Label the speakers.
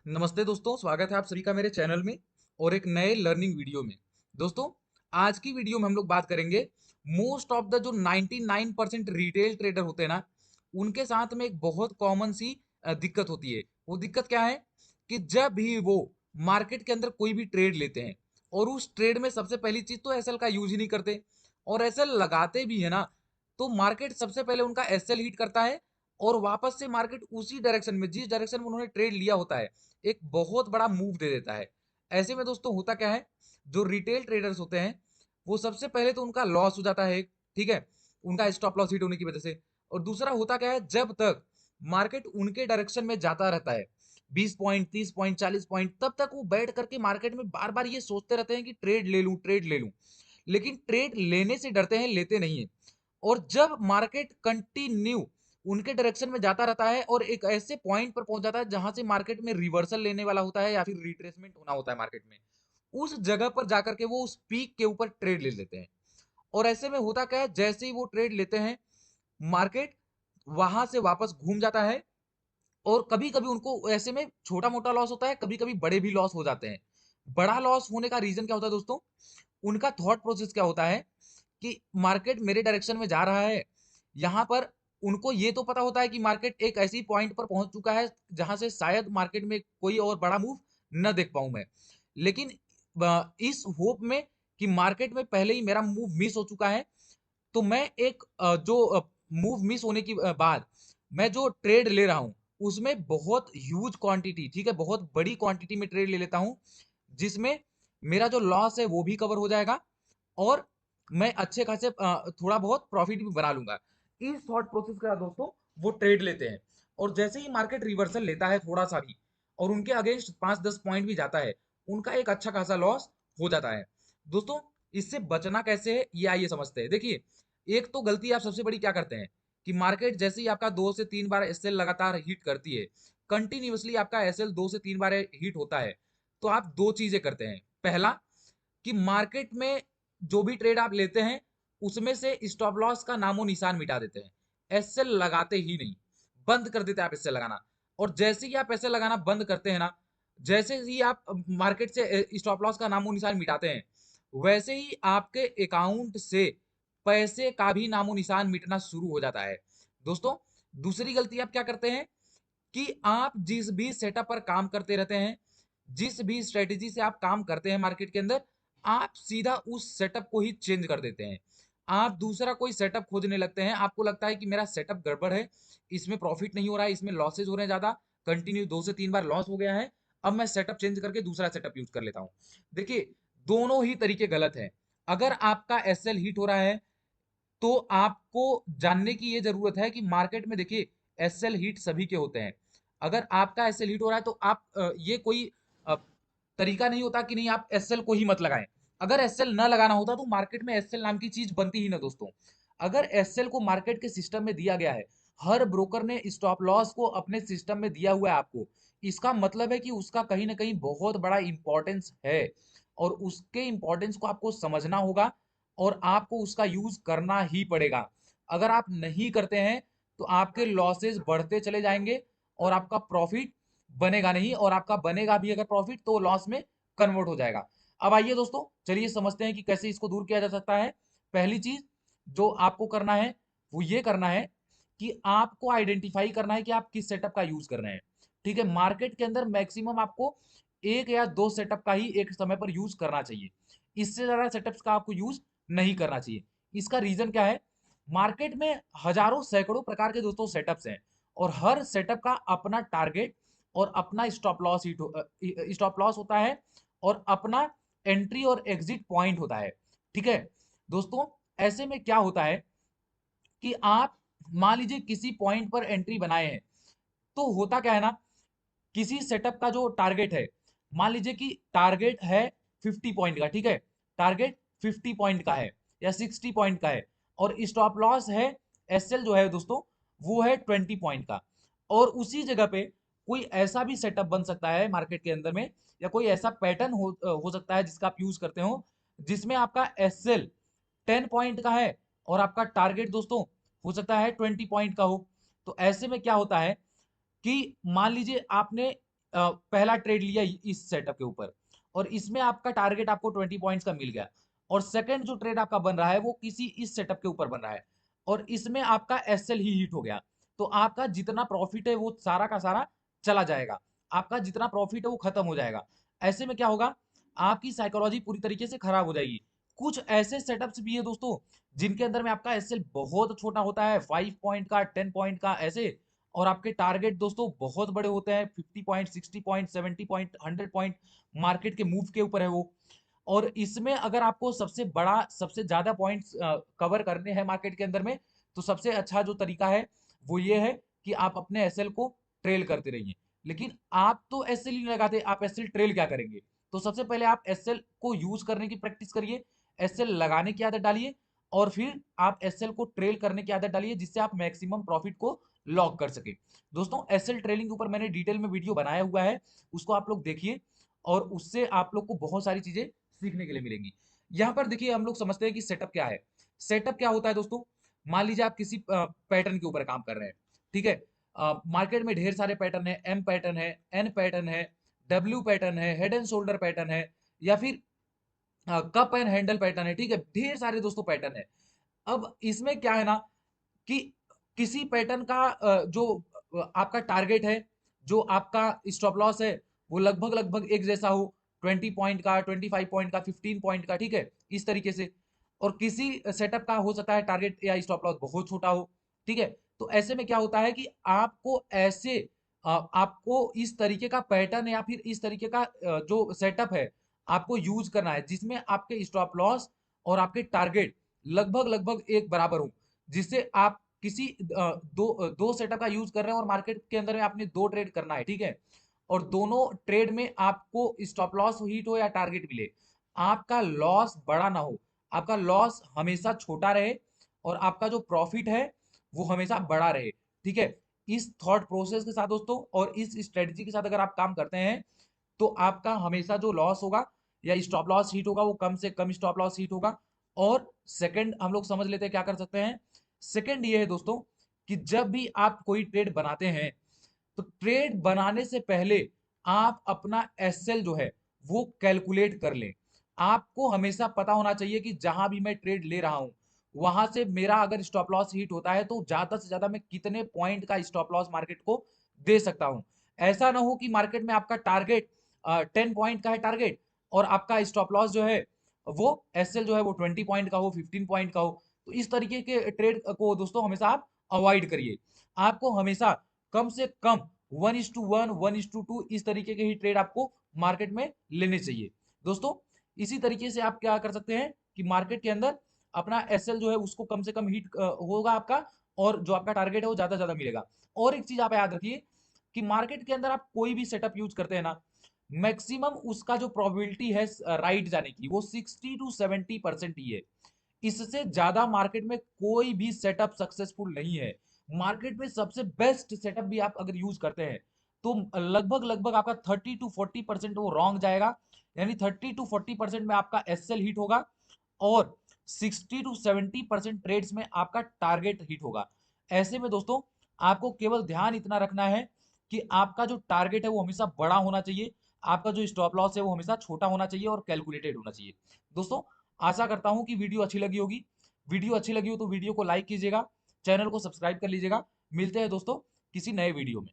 Speaker 1: नमस्ते दोस्तों, स्वागत है आप सभी का मेरे चैनल में और एक नए लर्निंग वीडियो में। दोस्तों, आज की वीडियो में हम लोग बात करेंगे मोस्ट ऑफ द जो 99% रिटेल ट्रेडर होते हैं ना, उनके साथ में एक बहुत कॉमन सी दिक्कत होती है। वो दिक्कत क्या है कि जब भी वो मार्केट के अंदर कोई भी ट्रेड लेते हैं और उस ट्रेड में सबसे पहली चीज तो एसएल का यूज ही नहीं करते, और एसएल लगाते भी है ना, तो मार्केट सबसे पहले उनका एसएल हिट करता है और वापस से मार्केट उसी डायरेक्शन में, जिस डायरेक्शन में उन्होंने ट्रेड लिया होता है, एक बहुत बड़ा मूव दे देता है। ऐसे में दोस्तों होता क्या है, जो रिटेल ट्रेडर्स होते हैं वो सबसे पहले तो उनका लॉस हो जाता है, ठीक है, उनका स्टॉप लॉस हिट होने की वजह से। और दूसरा होता क्या है, जब तक मार्केट उनके डायरेक्शन में जाता रहता है 20 पॉइंट, 30 पॉइंट, 40 पॉइंट, तब तक वो बैठ करके मार्केट में बार बार ये सोचते रहते हैं कि ट्रेड ले लूं, ट्रेड ले लूं, लेकिन ट्रेड लेने से डरते हैं, लेते नहीं है। और जब मार्केट कंटिन्यू उनके डायरेक्शन में जाता रहता है और एक ऐसे पॉइंट पर पहुंच जाता है जहां से मार्केट में रिवर्सल लेने वाला होता है या फिर रिट्रेसमेंट होना होता है मार्केट में, उस जगह पर जाकर के वो उस पीक के ऊपर ट्रेड ले लेते हैं। और ऐसे में होता क्या है, जैसे ही वो ट्रेड लेते हैं, मार्केट वहां से वापस घूम जाता है। और कभी कभी उनको ऐसे में छोटा मोटा लॉस होता है, कभी कभी बड़े भी लॉस हो जाते हैं। बड़ा लॉस होने का रीजन क्या होता है दोस्तों, उनका थॉट प्रोसेस क्या होता है कि मार्केट मेरे डायरेक्शन में जा रहा है। यहां पर उनको ये तो पता होता है कि मार्केट एक ऐसी पॉइंट पर पहुंच चुका है जहां से शायद मार्केट में कोई और बड़ा मूव न देख पाऊं मैं, लेकिन इस होप में कि मार्केट में पहले ही मेरा मूव मिस हो चुका है, तो मैं एक जो मूव मिस होने की बाद मैं जो ट्रेड ले रहा हूं उसमें बहुत ह्यूज क्वांटिटी, ठीक है, बहुत बड़ी क्वांटिटी में ट्रेड ले लेता हूं, जिसमें मेरा जो लॉस है वो भी कवर हो जाएगा और मैं अच्छे खासे थोड़ा बहुत प्रॉफिट भी बना लूंगा। इस थॉट प्रोसेस के साथ दोस्तों वो ट्रेड लेते हैं। और जैसे ही मार्केट रिवर्सल लेता है थोड़ा सा भी और उनके अगेंस्ट 5-10 पॉइंट भी जाता है, उनका एक अच्छा खासा लॉस हो जाता है। दोस्तों, इससे बचना कैसे है ये आइए समझते हैं। देखिए, एक तो गलती आप सबसे बड़ी क्या करते हैं कि मार्केट जैसे ही आपका 2 से 3 बार एसएल लगातार हिट करती है, कंटिन्यूअसली आपका एसएल 2 से 3 बार हिट होता है, तो आप दो चीजें करते हैं। पहला, कि मार्केट में जो भी ट्रेड आप लेते हैं उसमें से स्टॉप लॉस का नामो निशान मिटा देते हैं, एसएल लगाते ही नहीं, बंद कर देते हैं आप एसएल लगाना। और जैसे ही आप एसएल लगाना बंद करते हैं ना, जैसे ही आप मार्केट से स्टॉप लॉस का नामो निशान मिटाते हैं, वैसे ही आपके अकाउंट से पैसे का भी नामो निशान मिटना शुरू हो जाता है। दोस्तों, दूसरी गलती आप क्या करते हैं कि आप जिस भी सेटअप पर काम करते रहते हैं, जिस भी स्ट्रेटेजी से आप काम करते हैं मार्केट के अंदर, आप सीधा उस सेटअप को ही चेंज कर देते हैं। आप दूसरा कोई सेटअप खोजने लगते हैं, आपको लगता है कि मेरा सेटअप गड़बड़ है, इसमें प्रॉफिट नहीं हो रहा है, इसमें लॉसेज हो रहे हैं ज्यादा, कंटिन्यू 2 से 3 बार लॉस हो गया है, अब मैं सेटअप चेंज करके दूसरा सेटअप यूज कर लेता हूं। देखिए, दोनों ही तरीके गलत है। अगर आपका एसएल हिट हो रहा है तो आपको जानने की ये जरूरत है कि मार्केट में देखिए, एसएल हीट सभी के होते हैं। अगर आपका एसएल हीट हो रहा है तो आप ये कोई अ, तरीका नहीं होता कि नहीं आप एसएल को ही मत लगाएं। अगर एसएल ना लगाना होता तो मार्केट में एसएल नाम की चीज बनती ही ना दोस्तों। अगर एसएल को मार्केट के सिस्टम में दिया गया है, हर ब्रोकर ने स्टॉप लॉस को अपने सिस्टम में दिया हुआ है आपको, इसका मतलब है कि उसका कहीं ना कहीं बहुत बड़ा इंपॉर्टेंस है और उसके इंपॉर्टेंस को आपको समझना होगा और आपको उसका यूज करना ही पड़ेगा। अगर आप नहीं करते हैं तो आपके लॉसेस बढ़ते चले जाएंगे और आपका प्रॉफिट बनेगा नहीं, और आपका बनेगा भी अगर प्रॉफिट तो लॉस में कन्वर्ट हो जाएगा। अब आइए दोस्तों, चलिए समझते हैं कि कैसे इसको दूर किया जा सकता है। पहली चीज जो आपको करना है वो ये करना है कि आपको आइडेंटिफाई करना है कि आप किस सेटअप का यूज कर रहे हैं। ठीक है, मार्केट के अंदर मैक्सिमम आपको एक या दो सेटअप का ही एक समय पर यूज करना चाहिए, इससे ज्यादा सेटअप्स का आपको यूज नहीं करना चाहिए। इसका रीजन क्या है, मार्केट में हजारों सैकड़ों प्रकार के दोस्तों सेटअप्स हैं और हर सेटअप का अपना टारगेट और अपना स्टॉप लॉस होता है और अपना एंट्री और एग्जिट पॉइंट होता है। ठीक है दोस्तों, ऐसे में क्या होता है कि आप मान लीजिए किसी पॉइंट पर एंट्री बनाए हैं, तो होता क्या है ना, किसी सेटअप का जो टारगेट है, मान लीजिए कि टारगेट है 50 पॉइंट का, ठीक है, टारगेट 50 पॉइंट का है या 60 पॉइंट का है, और स्टॉप लॉस है, एसएल जो है दोस्तों वो है 20 पॉइंट का। और उसी जगह पे कोई ऐसा भी सेटअप बन सकता है मार्केट के अंदर में, या कोई ऐसा पैटर्न हो सकता है जिसका आप यूज करते हो, जिसमें आपका एसएल 10 पॉइंट का है और आपका टारगेट दोस्तों हो सकता है 20 पॉइंट का हो। तो ऐसे में क्या होता है कि मान लीजिए आपने पहला ट्रेड लिया इस सेटअप के ऊपर और इसमें आपका टारगेट आपको 20 पॉइंट्स का मिल गया, और सेकंड जो ट्रेड आपका बन रहा है वो किसी इस सेटअप के ऊपर बन रहा है और इसमें आपका एसएल ही हिट हो गया, तो आपका जितना प्रॉफिट है वो सारा का सारा चला जाएगा, आपका जितना प्रॉफिट है वो खत्म हो जाएगा। ऐसे में क्या होगा, आपकी साइकोलॉजी पूरी तरीके से खराब हो जाएगी। कुछ ऐसे सेटअप्स भी है दोस्तों जिनके अंदर में आपका एसएल बहुत छोटा होता है, 5 पॉइंट का, 10 पॉइंट का ऐसे, और आपके टारगेट दोस्तों बहुत बड़े होते हैं, 50 point, 60 point, 70 point, 100 point, market के मूव के ऊपर है वो। और इसमें अगर आपको सबसे बड़ा, सबसे ज्यादा पॉइंट्स कवर करने हैं मार्केट के अंदर में, तो सबसे अच्छा जो तरीका है वो ये है कि आप अपने एसएल को ट्रेल करते रहिए। लेकिन आप तो एसएल ही नहीं लगाते, आप एसएल ट्रेल क्या करेंगे? तो सबसे पहले आप एसएल को यूज करने की प्रैक्टिस करिए, एसएल लगाने की आदत डालिए, और फिर आप एसएल को ट्रेल करने की आदत डालिए, जिससे आप मैक्सिमम प्रॉफिट को लॉक कर सके। दोस्तों एसएल ट्रेलिंग के ऊपर मैंने डिटेल में वीडियो बनाया हुआ है, उसको आप लोग देखिए और उससे आप लोग को बहुत सारी चीजें सीखने के लिए मिलेंगी। यहाँ पर देखिए हम लोग समझते हैं कि सेटअप क्या है। सेटअप क्या होता है दोस्तों, मान लीजिए आप किसी पैटर्न के ऊपर काम कर रहे हैं, ठीक है, मार्केट में ढेर सारे पैटर्न है, एम पैटर्न है, एन पैटर्न है, डब्ल्यू पैटर्न है, हेड एंड शोल्डर पैटर्न है, या फिर कप एंड हैंडल पैटर्न है, ठीक है, ढेर सारे दोस्तों पैटर्न है। अब इसमें क्या है ना कि किसी पैटर्न का जो आपका टारगेट है, जो आपका स्टॉप लॉस है, वो लगभग लगभग एक जैसा हो, 20 पॉइंट का, 25 पॉइंट का, 15 पॉइंट का, ठीक है, इस तरीके से। और किसी सेटअप का हो सकता है टारगेट या स्टॉप लॉस बहुत छोटा हो, ठीक है। तो ऐसे में क्या होता है कि आपको ऐसे आपको इस तरीके का पैटर्न या फिर इस तरीके का जो सेटअप है आपको यूज करना है, जिसमें आपके स्टॉप लॉस और आपके टारगेट लगभग लगभग एक बराबर हो, जिससे आप किसी दो सेटअप का यूज कर रहे हैं और मार्केट के अंदर में आपने दो ट्रेड करना है, ठीक है, और दोनों ट्रेड में आपको स्टॉप लॉस हिट हो या टारगेट मिले, आपका लॉस बड़ा ना हो, आपका लॉस हमेशा छोटा रहे और आपका जो प्रॉफिट है वो हमेशा बड़ा रहे, ठीक है। इस थॉट प्रोसेस के साथ दोस्तों और इस स्ट्रेटजी के साथ अगर आप काम करते हैं, तो आपका हमेशा जो लॉस होगा या स्टॉप लॉस हिट होगा वो कम से कम स्टॉप लॉस हिट होगा। और सेकंड हम लोग समझ लेते हैं क्या कर सकते हैं। सेकंड ये है दोस्तों कि जब भी आप कोई ट्रेड बनाते हैं, तो ट्रेड बनाने से पहले आप अपना एसएल जो है वो कैलकुलेट कर लें। आपको हमेशा पता होना चाहिए कि जहां भी मैं ट्रेड ले रहा हूं, वहां से मेरा अगर स्टॉप लॉस हिट होता है तो ज्यादा से ज्यादा मैं कितने पॉइंट का स्टॉप लॉस मार्केट को दे सकता हूं। ऐसा ना हो कि मार्केट में आपका टारगेट 10 पॉइंट का है टारगेट, और आपका स्टॉप लॉस जो है वो एसएल जो है वो 20 पॉइंट का हो, 15 पॉइंट का हो। तो इस तरीके के ट्रेड को दोस्तों हमेशा आप अवॉइड करिए। आपको हमेशा कम से कम 1:1, 1:2 इस तरीके के ही ट्रेड आपको मार्केट में लेने चाहिए दोस्तों। इसी तरीके से आप क्या कर सकते हैं कि मार्केट के अंदर अपना एसएल जो है उसको कम से कम हिट होगा आपका, और जो आपका टारगेट है वो ज्यादा से ज्यादा मिलेगा। और एक चीज आप याद रखिए कि मार्केट के अंदर आप कोई भी सेटअप यूज करते हैं ना, मैक्सिमम उसका जो प्रोबेबिलिटी है राइट जाने की वो 60 to 70% ही है। इससे ज्यादा मार्केट में कोई भी सेटअप सक्सेसफुल नहीं है। मार्केट में सबसे बेस्ट सेटअप भी आप अगर यूज करते हैं, तो लगभग लगभग आपका 30 to 40% वो रॉन्ग जाएगा, यानी 30 to 40% में आपका एसएल हिट होगा, और 60 to 70% ट्रेड्स में आपका टारगेट हिट होगा। ऐसे में दोस्तों आपको केवल ध्यान इतना रखना है कि आपका जो टारगेट है वो हमेशा बड़ा होना चाहिए, आपका जो स्टॉप लॉस है वो हमेशा छोटा होना चाहिए और कैलकुलेटेड होना चाहिए। दोस्तों आशा करता हूं कि वीडियो अच्छी लगी होगी। वीडियो अच्छी लगी हो तो वीडियो को लाइक कीजिएगा, चैनल को सब्सक्राइब कर लीजिएगा। मिलते हैं दोस्तों किसी नए वीडियो में।